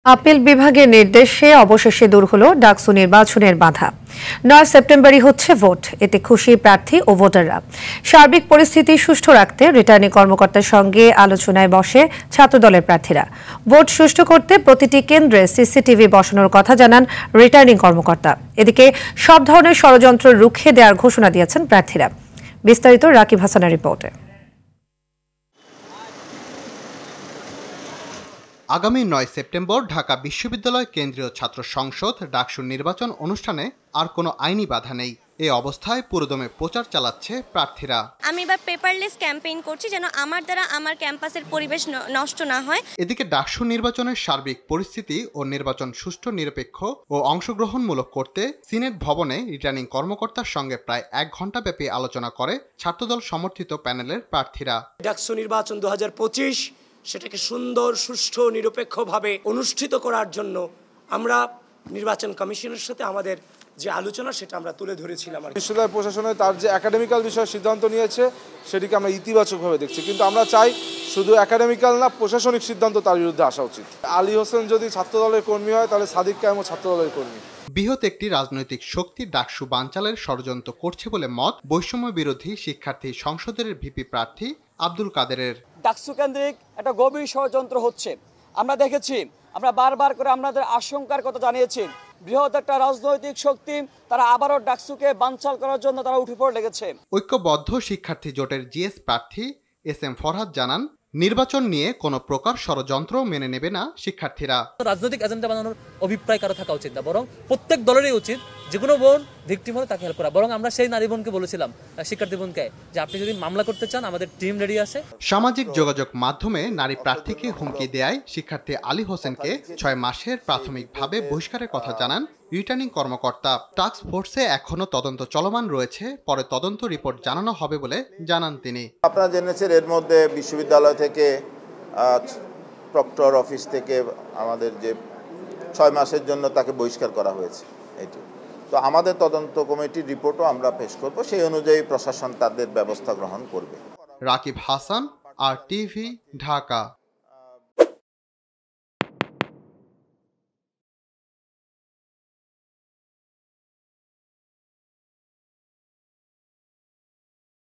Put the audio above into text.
Appeal বিভাগের নির্দেশে অবশেষে দূর হলো ডাকসু নির্বাচনের বাধা। ৯ সেপ্টেম্বরই হচ্ছে ভোট, এতে খুশি প্রার্থী ও ভোটাররা। সার্বিক পরিস্থিতি সুষ্ঠু রাখতে রিটার্নিং কর্মকর্তার সঙ্গে আলোচনায় বসে ছাত্রদলের প্রার্থীরা। ভোট সুষ্ঠু করতে প্রতিটি কেন্দ্রে সিসিটিভি বসানোর কথা জানান রিটার্নিং কর্মকর্তা। এদিকে সব ধরনের ষড়যন্ত্র রুখে দেওয়ার ঘোষণা দিয়েছেন প্রার্থীরা। বিস্তারিত রাকিব হাসানের রিপোর্টে। আগামী ৯ সেপ্টেম্বর ঢাকা বিশ্ববিদ্যালয় কেন্দ্রীয় ছাত্র সংসদ ডাকসুর নির্বাচন অনুষ্ঠানে আর কোনো আইনি বাধা নেই। এই অবস্থায় পুরোদমে প্রচার চালাচ্ছে প্রার্থীরা। আমি এবার পেপারলেস ক্যাম্পেইন করছি যেন আমার দ্বারা আমার ক্যাম্পাসের পরিবেশ নষ্ট না হয়। এদিকে ডাকসু নির্বাচনের সার্বিক পরিস্থিতি ও নির্বাচন সুষ্ঠু, নিরপেক্ষ ও অংশগ্রহণমূলক করতে সিনেট ভবনে রিটার্নিং কর্মকর্তার সঙ্গে প্রায় ১ ঘণ্টা ব্যাপী আলোচনা করে ছাত্রদল সমর্থিত প্যানেলের প্রার্থীরা। ডাকসু নির্বাচন ২০২৫ সেটাকে সুন্দর, সুষ্ঠু, নিরপেক্ষভাবে অনুষ্ঠিত করার জন্য আমরা নির্বাচন কমিশনের সাথে আমাদের যে আলোচনা সেটা আমরা তুলে ধরেছিলাম। বিশ্ববিদ্যালয় প্রশাসনে তার যে একাডেমিক্যাল বিষয়ে সিদ্ধান্ত নিয়েছে সেটিকে আমরা ইতিবাচকভাবে দেখছি, কিন্তু আমরা চাই শুধু একাডেমিক্যাল না, প্রশাসনিক সিদ্ধান্ত তার বিরুদ্ধে আসা উচিত। আলী হোসেন যদি ছাত্রদলের কর্মী হয় তাহলে সাদিক কায়েমও ছাত্রদলের কর্মী। বৃহৎ একটি রাজনৈতিক শক্তি ডাকসু বানচালের ষড়যন্ত্র করছে বলে মত বৈষম্য বিরোধী শিক্ষার্থী সংসদের ভিপি প্রার্থী আব্দুল কাদেরের। ডাকসু কেন্দ্রিক একটা গভীর ষড়যন্ত্র হচ্ছে, আমরা দেখেছি। আমরা বারবার করে আমাদের আশঙ্কার কথা জানিয়েছি। বৃহৎ একটা রাজনৈতিক শক্তি তারা আবারও ডাকসুকে বানচাল করার জন্য তারা উঠে পড়ে লেগেছে। ঐক্যবদ্ধ শিক্ষার্থী জোটের জিএস প্রার্থী এস.এম. ফরহাদ জানান, নির্বাচন নিয়ে কোনো প্রকার ষড়যন্ত্র মেনে নেবে না শিক্ষার্থীরা। রাজনৈতিক এজেন্ডা বানানোর অভিপ্রায় কারো থাকা উচিত না, বরং প্রত্যেক দলেরই উচিত যে কোনো বোন ভিকটিম হলে তাকে হেল্প করা। বরং আমরা সেই নারী বোনকে বলেছিলাম, শিক্ষার্থী বোনকে, যে আপনি যদি মামলা করতে চান আমাদের টিম রেডি আছে। সামাজিক যোগাযোগ মাধ্যমে নারী প্রার্থীকে হুমকি দেয় শিক্ষার্থী আলী হোসেনকে ৬ মাসের প্রাথমিকভাবে বহিষ্কারের কথা জানান রিটার্নিং কর্মকর্তা। টাস্ক ফোর্সে এখনো তদন্ত চলমান রয়েছে, পরে তদন্ত রিপোর্ট জানানো হবে বলে জানান তিনি। আপনারা জেনেছেন এর মধ্যে বিশ্ববিদ্যালয় থেকে প্রক্টর অফিস থেকে আমাদের যে ৬ মাসের জন্য তাকে বহিষ্কার করা হয়েছে। এটি তো আমাদের তদন্ত কমিটির রিপোর্টও আমরা পেশ করব, সেই অনুযায়ী প্রশাসন তাদের ব্যবস্থা গ্রহণ করবে। রাকিব হাসান, আর টিভি, ঢাকা।